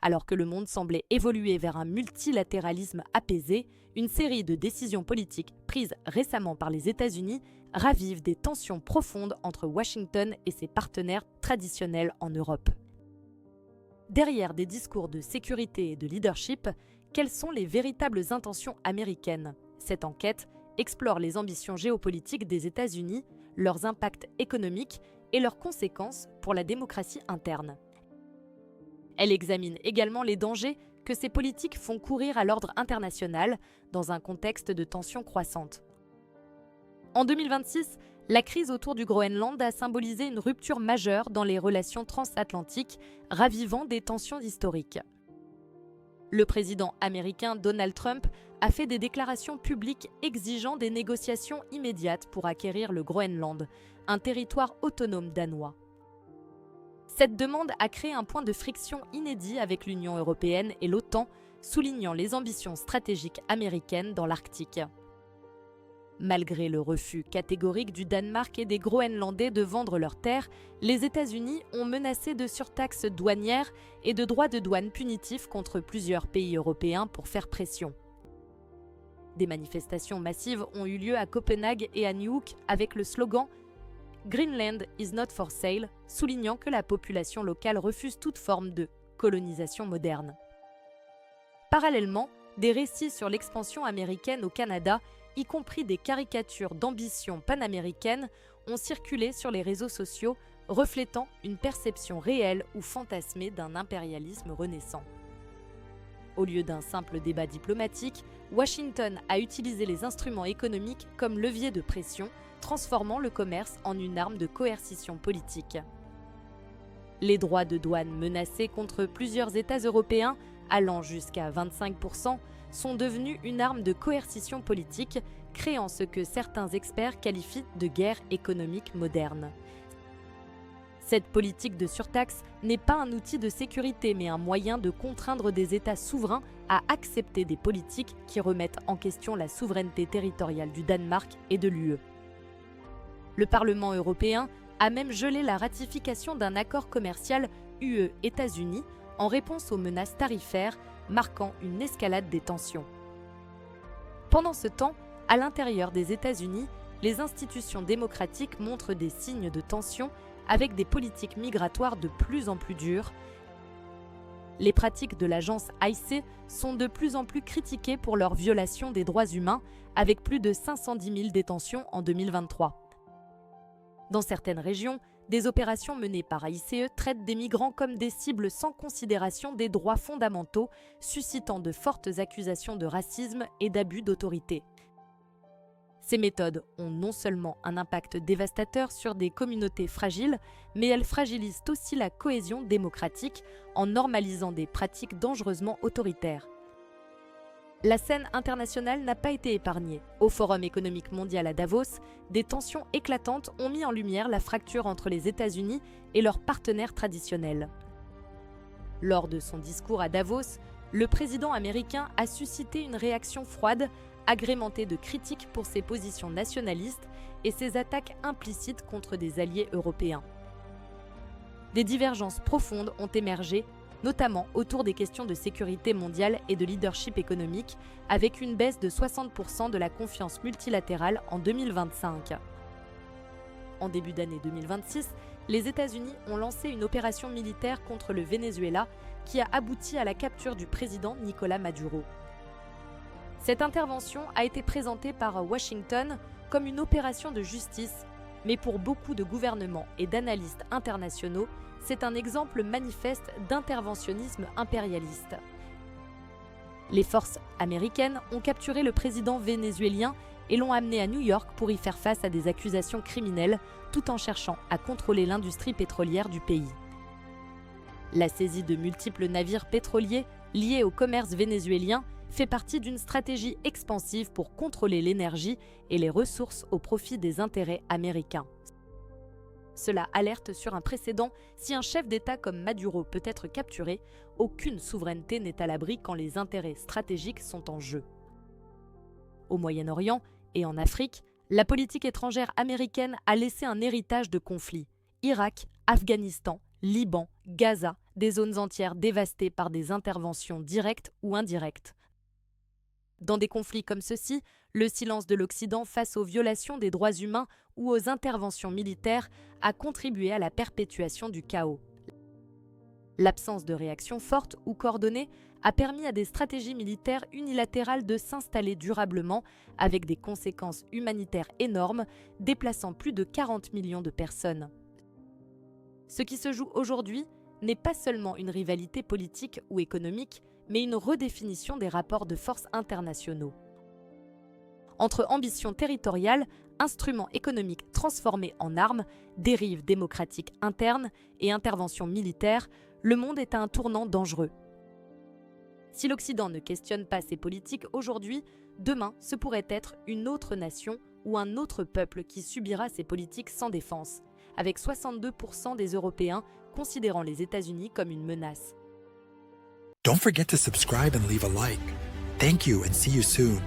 Alors que le monde semblait évoluer vers un multilatéralisme apaisé, une série de décisions politiques prises récemment par les États-Unis ravivent des tensions profondes entre Washington et ses partenaires traditionnels en Europe. Derrière des discours de sécurité et de leadership, quelles sont les véritables intentions américaines? Cette enquête explore les ambitions géopolitiques des États-Unis, leurs impacts économiques et leurs conséquences pour la démocratie interne. Elle examine également les dangers que ces politiques font courir à l'ordre international dans un contexte de tensions croissantes. En 2026, la crise autour du Groenland a symbolisé une rupture majeure dans les relations transatlantiques, ravivant des tensions historiques. Le président américain Donald Trump a fait des déclarations publiques exigeant des négociations immédiates pour acquérir le Groenland, un territoire autonome danois. Cette demande a créé un point de friction inédit avec l'Union européenne et l'OTAN, soulignant les ambitions stratégiques américaines dans l'Arctique. Malgré le refus catégorique du Danemark et des Groenlandais de vendre leurs terres, les États-Unis ont menacé de surtaxes douanières et de droits de douane punitifs contre plusieurs pays européens pour faire pression. Des manifestations massives ont eu lieu à Copenhague et à Nuuk avec le slogan « Greenland is not for sale », soulignant que la population locale refuse toute forme de colonisation moderne. Parallèlement, des récits sur l'expansion américaine au Canada, y compris des caricatures d'ambition panaméricaine, ont circulé sur les réseaux sociaux, reflétant une perception réelle ou fantasmée d'un impérialisme renaissant. Au lieu d'un simple débat diplomatique, Washington a utilisé les instruments économiques comme levier de pression, transformant le commerce en une arme de coercition politique. Les droits de douane menacés contre plusieurs États européens, allant jusqu'à 25%, sont devenus une arme de coercition politique, créant ce que certains experts qualifient de guerre économique moderne. Cette politique de surtaxe n'est pas un outil de sécurité, mais un moyen de contraindre des États souverains à accepter des politiques qui remettent en question la souveraineté territoriale du Danemark et de l'UE. Le Parlement européen a même gelé la ratification d'un accord commercial UE-États-Unis en réponse aux menaces tarifaires, marquant une escalade des tensions. Pendant ce temps, à l'intérieur des États-Unis, les institutions démocratiques montrent des signes de tension avec des politiques migratoires de plus en plus dures. Les pratiques de l'agence ICE sont de plus en plus critiquées pour leur violation des droits humains, avec plus de 510 000 détentions en 2023. Dans certaines régions, des opérations menées par ICE traitent des migrants comme des cibles sans considération des droits fondamentaux, suscitant de fortes accusations de racisme et d'abus d'autorité. Ces méthodes ont non seulement un impact dévastateur sur des communautés fragiles, mais elles fragilisent aussi la cohésion démocratique en normalisant des pratiques dangereusement autoritaires. La scène internationale n'a pas été épargnée. Au Forum économique mondial à Davos, des tensions éclatantes ont mis en lumière la fracture entre les États-Unis et leurs partenaires traditionnels. Lors de son discours à Davos, le président américain a suscité une réaction froide, agrémentée de critiques pour ses positions nationalistes et ses attaques implicites contre des alliés européens. Des divergences profondes ont émergé, notamment autour des questions de sécurité mondiale et de leadership économique, avec une baisse de 60% de la confiance multilatérale en 2025. En début d'année 2026, les États-Unis ont lancé une opération militaire contre le Venezuela qui a abouti à la capture du président Nicolás Maduro. Cette intervention a été présentée par Washington comme une opération de justice, mais pour beaucoup de gouvernements et d'analystes internationaux, c'est un exemple manifeste d'interventionnisme impérialiste. Les forces américaines ont capturé le président vénézuélien et l'ont amené à New York pour y faire face à des accusations criminelles, tout en cherchant à contrôler l'industrie pétrolière du pays. La saisie de multiples navires pétroliers liés au commerce vénézuélien fait partie d'une stratégie expansive pour contrôler l'énergie et les ressources au profit des intérêts américains. Cela alerte sur un précédent: si un chef d'État comme Maduro peut être capturé, aucune souveraineté n'est à l'abri quand les intérêts stratégiques sont en jeu. Au Moyen-Orient et en Afrique, la politique étrangère américaine a laissé un héritage de conflits. Irak, Afghanistan, Liban, Gaza, des zones entières dévastées par des interventions directes ou indirectes. Dans des conflits comme ceux-ci, le silence de l'Occident face aux violations des droits humains ou aux interventions militaires a contribué à la perpétuation du chaos. L'absence de réaction forte ou coordonnée a permis à des stratégies militaires unilatérales de s'installer durablement avec des conséquences humanitaires énormes, déplaçant plus de 40 millions de personnes. Ce qui se joue aujourd'hui n'est pas seulement une rivalité politique ou économique, mais une redéfinition des rapports de force internationaux. Entre ambition territoriale, instruments économiques transformés en armes, dérives démocratiques internes et interventions militaires, le monde est à un tournant dangereux. Si l'Occident ne questionne pas ses politiques aujourd'hui, demain ce pourrait être une autre nation ou un autre peuple qui subira ces politiques sans défense, avec 62% des Européens considérant les États-Unis comme une menace. Don't forget to subscribe and leave a like. Thank you and see you soon.